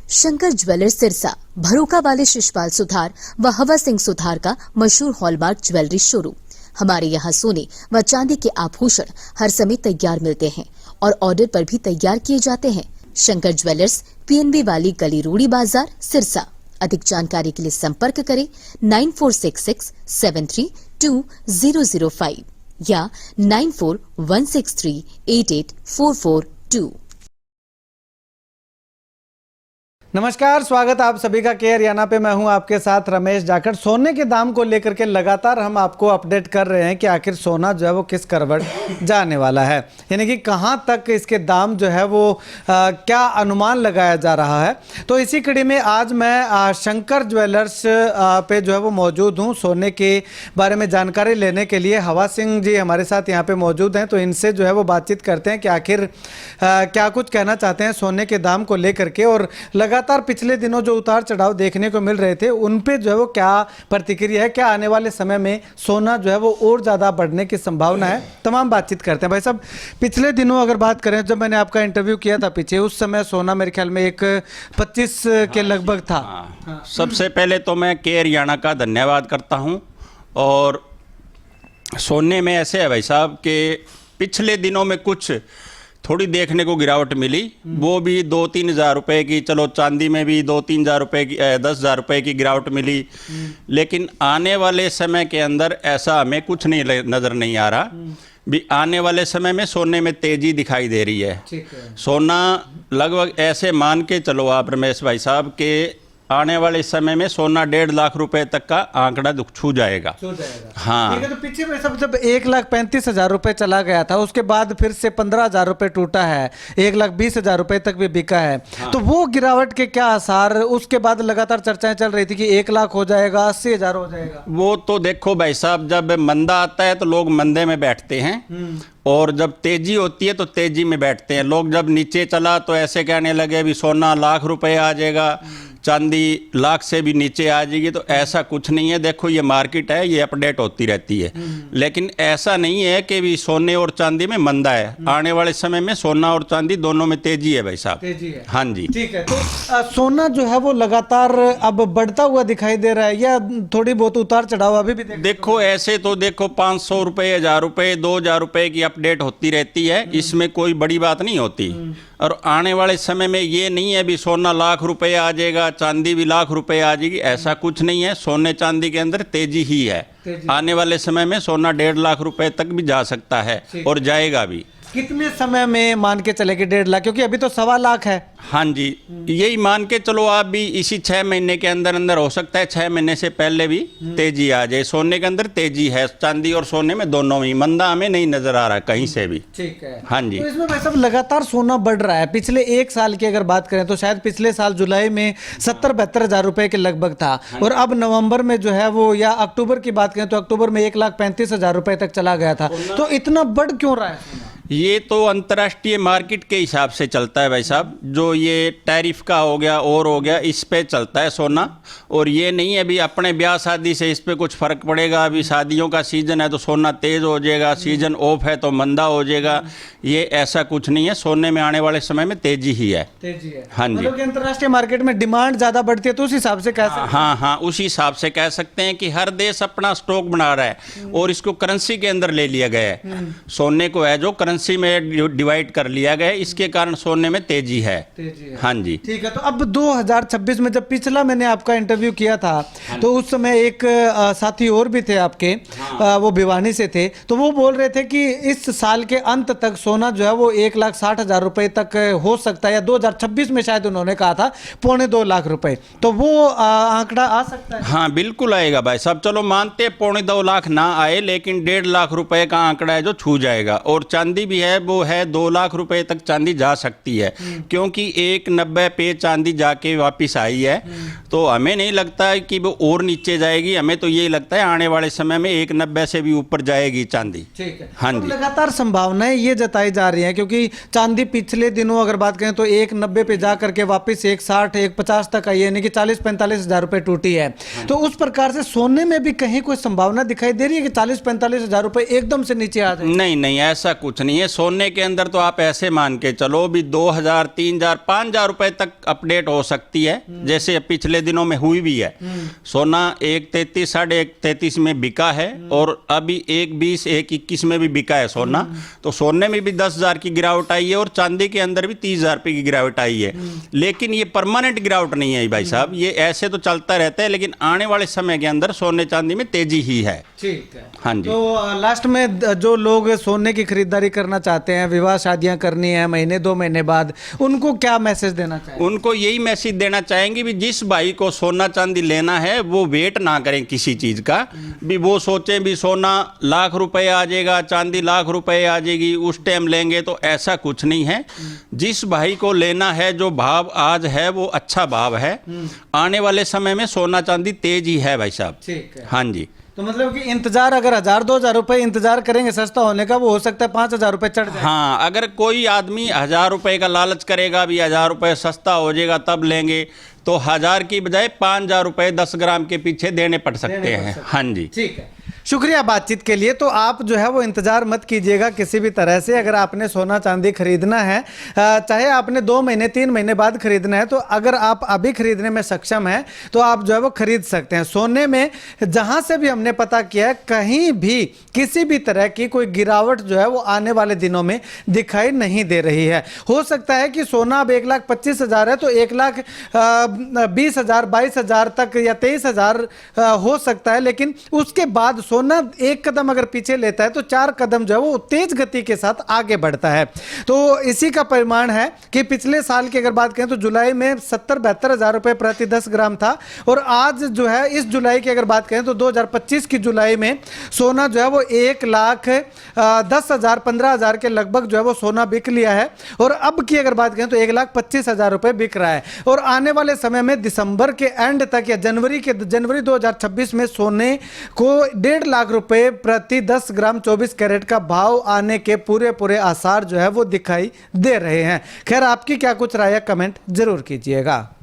Shankar jewellers Sirsa भरोका वाले शिशपाल सुथार व हवा सिंह सुथार का मशहूर हॉलमार्क ज्वेलरी शोरूम। हमारे यहाँ सोने व चांदी के आभूषण हर समय तैयार मिलते हैं और ऑर्डर पर भी तैयार किए जाते हैं। शंकर ज्वेलर्स पीएनबी वाली गली रूड़ी बाजार सिरसा। अधिक जानकारी के लिए संपर्क करें 9466732005 या 9416388442। नमस्कार, स्वागत आप सभी का के हरियाणा पे। मैं हूं आपके साथ रमेश जाखड़। सोने के दाम को लेकर के लगातार हम आपको अपडेट कर रहे हैं कि आखिर सोना जो है वो किस करवट जाने वाला है, यानी कि कहां तक इसके दाम जो है वो क्या अनुमान लगाया जा रहा है। तो इसी कड़ी में आज मैं शंकर ज्वेलर्स पे जो है वो मौजूद हूं। सोने के बारे में जानकारी लेने के लिए हवा सिंह जी हमारे साथ यहाँ पे मौजूद हैं, तो इनसे जो है वो बातचीत करते हैं कि आखिर क्या कुछ कहना चाहते हैं सोने के दाम को लेकर के, और लगातार पिछले दिनों जो उतार चढ़ाव देखने को मिल रहे थे उन पे जो है वो क्या प्रतिक्रिया है, क्या आने वाले समय में सोना जो है वो और ज़्यादा बढ़ने की संभावना है, तमाम बातचीत करते हैं। भाई साहब, पिछले दिनों अगर बात करें, जब मैंने आपका इंटरव्यू किया था पीछे, उस समय सोना मेरे ख्याल में एक 25 के लगभग था। सबसे पहले तो मैं के हरियाणा का धन्यवाद करता हूं। और सोने में ऐसे है भाई साहब कि पिछले दिनों में कुछ थोड़ी देखने को गिरावट मिली, वो भी 2-3 हज़ार रुपए की। चलो चांदी में भी 2-3 हज़ार रुपए की 10 हज़ार रुपए की गिरावट मिली, लेकिन आने वाले समय के अंदर ऐसा हमें कुछ नहीं नज़र नहीं आ रहा। भी आने वाले समय में सोने में तेजी दिखाई दे रही है। सोना लगभग ऐसे मान के चलो आप रमेश भाई साहब के आने वाले समय में सोना 1.5 लाख रुपए तक का आंकड़ा छू जाएगा। हाँ, ठीक है। तो पीछे में सब जब 1,35,000 रुपए चला गया था, उसके बाद फिर से 15,000 रुपए टूटा है, 1,20,000 रुपए तक भी बिका है। हाँ। तो वो गिरावट के क्या आसार, उसके बाद लगातार चर्चाएं चल रही थी कि 1 लाख हो जाएगा, 80,000 हो जाएगा। वो तो देखो भाई साहब, जब मंदा आता है तो लोग मंदे में बैठते हैं, और जब तेजी होती है तो तेजी में बैठते हैं लोग। जब नीचे चला तो ऐसे कहने लगे भी सोना लाख रुपए आ जाएगा, चांदी लाख से भी नीचे आ जाएगी। तो ऐसा कुछ नहीं है। देखो ये मार्केट है, ये अपडेट होती रहती है, लेकिन ऐसा नहीं है कि भी सोने और चांदी में मंदा है। आने वाले समय में सोना और चांदी दोनों में तेजी है भाई साहब। तेजी है। हाँ जी, ठीक है। तो सोना जो है वो लगातार अब बढ़ता हुआ दिखाई दे रहा है या थोड़ी बहुत उतार चढ़ाव अभी भी देखो ऐसे तो देखो 500 रुपये, 1000 रुपये, 2000 रुपये की अपडेट होती रहती है, इसमें कोई बड़ी बात नहीं होती। और आने वाले समय में ये नहीं है भी सोना लाख रुपए आ जाएगा, चांदी भी लाख रुपए आ जाएगी, ऐसा कुछ नहीं है। सोने चांदी के अंदर तेजी ही है। आने वाले समय में सोना 1.5 लाख रुपए तक भी जा सकता है और जाएगा भी। कितने समय में मान के चले कि 1.5 लाख, क्योंकि अभी तो 1.25 लाख है। हाँ जी, यही मान के चलो आप भी, इसी 6 महीने के अंदर अंदर हो सकता है, 6 महीने से पहले भी तेजी आ जाए। सोने के अंदर तेजी है, चांदी और सोने में दोनों में मंदा हमें नहीं नजर आ रहा कहीं से भी। ठीक है। हाँ जी। तो इसमें भाई साहब लगातार सोना बढ़ रहा है। पिछले 1 साल की अगर बात करें तो शायद पिछले साल जुलाई में 70-72 हज़ार रुपए के लगभग था, और अब नवंबर में जो है वो, या अक्टूबर की बात करें तो अक्टूबर में 1,35,000 रुपए तक चला गया था। तो इतना बढ़ क्यों रहा है? ये तो अंतर्राष्ट्रीय मार्केट के हिसाब से चलता है भाई साहब। जो ये टैरिफ का हो गया और हो गया, इस पे चलता है सोना। और ये नहीं है भी अपने ब्याह शादी से इस पे कुछ फर्क पड़ेगा। अभी शादियों का सीजन है तो सोना तेज हो जाएगा, सीजन ऑफ है तो मंदा हो जाएगा, ये ऐसा कुछ नहीं है। सोने में आने वाले समय में तेजी ही है। तेजी है। हाँ जी। मतलब अंतर्राष्ट्रीय मार्केट में डिमांड ज्यादा बढ़ती है तो उस हिसाब से कह सकते हैं। हाँ, उस हिसाब से कह सकते हैं कि हर देश अपना स्टॉक बना रहा है और इसको करेंसी के अंदर ले लिया गया है। सोने को है जो करेंसी में डिवाइड कर लिया गया है, इसके कारण सोने में तेजी है। हाँ जी। ठीक है। तो अब 2026 में जब पिछला मैंने आपका इंटरव्यू किया था तो उस समय एक साथी और भी थे आपके, वो भिवानी से थे, तो वो बोल रहे थे कि इस साल के अंत तक सोना जो है वो 1,60,000 रुपए तक हो सकता है, या 2026 में शायद उन्होंने कहा था 2.25 लाख रुपए। तो वो आंकड़ा आ सकता है? हाँ बिल्कुल आएगा भाई साहब। चलो मानते 2.25 लाख ना आए, लेकिन 1.5 लाख रुपए का आंकड़ा है जो छू जाएगा। और चांदी भी है, वो है 2 लाख रुपए तक चांदी जा सकती है, क्योंकि 1,90 पे चांदी जाके वापिस आई है। तो हमें नहीं लगता है कि वो और नीचे जाएगी, हमें तो यही लगता है आने वाले समय में 1,90 से भी ऊपर जाएगी चांदी। ठीक है। हाँ जी। लगातार संभावनाएं ये जताई जा रही हैं, क्योंकि चांदी पिछले दिनों अगर बात करें तो 1,90 पे जा करके वापस 1,60, 1,50 तक आई है, यानी कि 40-45 हज़ार रुपए टूटी है। तो उस प्रकार से सोने में भी कहीं कोई संभावना दिखाई दे रही है कि 40-45 हज़ार रुपए एकदम से नीचे आ जाए? नहीं, ऐसा कुछ नहीं। नहीं है। सोने के अंदर तो आप ऐसे मान के चलो भी 2000, 3000, 5000 रुपए तक अपडेट हो सकती है, जैसे पिछले दिनों में हुई भी है। सोना 1.33, 1.33 में बिका है और अभी 1.20, 1.21 में भी बिका है सोना। तो सोने में भी 10,000 की गिरावट आई है और चांदी के अंदर भी 30,000 रुपये की गिरावट आई है। लेकिन ये परमानेंट गिरावट नहीं है भाई साहब, ये ऐसे तो चलता रहता है, लेकिन आने वाले समय के अंदर सोने चांदी में तेजी ही है। ठीक है। हाँ जी। तो लास्ट में जो लोग सोने की खरीदारी करना चाहते हैं, विवाह शादियां करनी है महीने 2 महीने बाद, उनको क्या मैसेज देना चाहिए? उनको यही मैसेज देना चाहेंगे भी जिस भाई को सोना चांदी लेना है वो वेट ना करें किसी चीज का, भी वो सोचें भी सोना लाख रुपए आ जाएगा, चांदी लाख रुपए आ जाएगी, उस टाइम लेंगे, तो ऐसा कुछ नहीं है। जिस भाई को लेना है, जो भाव आज है वो अच्छा भाव है, आने वाले समय में सोना चांदी तेज ही है भाई साहब। ठीक है। हाँ जी। तो मतलब कि इंतजार अगर 1000-2000 रुपए इंतजार करेंगे सस्ता होने का, वो हो सकता है 5000 रुपए चढ़ जाए। हाँ, अगर कोई आदमी 1000 रुपए का लालच करेगा भी 1000 रुपए सस्ता हो जाएगा तब लेंगे, तो 1000 की बजाय 5000 रुपए 10 ग्राम के पीछे देने पड़ सकते हैं। हाँ जी। ठीक है, शुक्रिया बातचीत के लिए। तो आप जो है वो इंतजार मत कीजिएगा किसी भी तरह से। अगर आपने सोना चांदी खरीदना है, चाहे आपने 2 महीने 3 महीने बाद खरीदना है, तो अगर आप अभी खरीदने में सक्षम हैं तो आप जो है वो खरीद सकते हैं। सोने में जहां से भी हमने पता किया है, कहीं भी किसी भी तरह की कोई गिरावट जो है वो आने वाले दिनों में दिखाई नहीं दे रही है। हो सकता है कि सोना अब 1,25,000 है तो 1,20,000, 22,000 तक या 23,000 हो सकता है, लेकिन उसके बाद सोना एक कदम अगर पीछे लेता है तो 4 कदम जो है वो तेज गति के साथ आगे बढ़ता है। तो इसी का परिमाण है कि पिछले साल की अगर बात करें तो जुलाई में 70-72 हज़ार रुपए प्रति 10 ग्राम था, और आज जो है इस जुलाई की अगर बात करें तो 2025 की जुलाई में सोना जो है वो 1,10,000, 15,000 के लगभग जो है वो सोना बिक लिया है, और अब की अगर बात करें तो 1,25,000 रुपए बिक रहा है। और आने वाले समय में दिसंबर के एंड तक या जनवरी 2026 में सोने को 1.5 लाख रुपए प्रति 10 ग्राम 24 कैरेट का भाव आने के पूरे आसार जो है वो दिखाई दे रहे हैं। खैर, आपकी क्या कुछ राय है, कमेंट जरूर कीजिएगा।